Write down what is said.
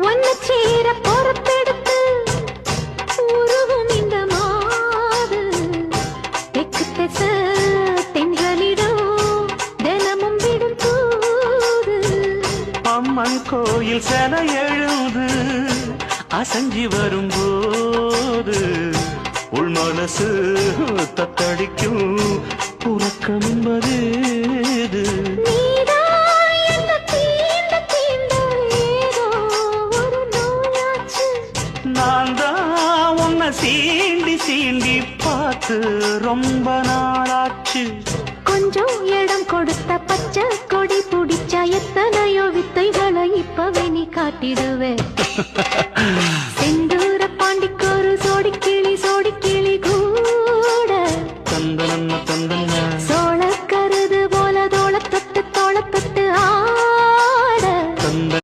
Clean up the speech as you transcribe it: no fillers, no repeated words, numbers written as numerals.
ஒன்னு சேர பொறுப்பெடுத்து உருகும் இந்த மாது தெற்கு திச தென்றலிடும் தினமும் விடும் தூது. அம்மன் கோயில் செல எழுது அசஞ்சி வரும்போது உள் மனசு தத்தடிக்கும் உறக்கம் என்பது நான் தான் உன்னை சீண்டி சீண்டி பார்த்து ரொம்ப நாளாச்சு. கொஞ்சம் இடம் கொடுத்த பச்சை கொடி பிடிச்சா எத்தனையோ வித்தைகளை இப்பவே நீ காட்டிடுவே.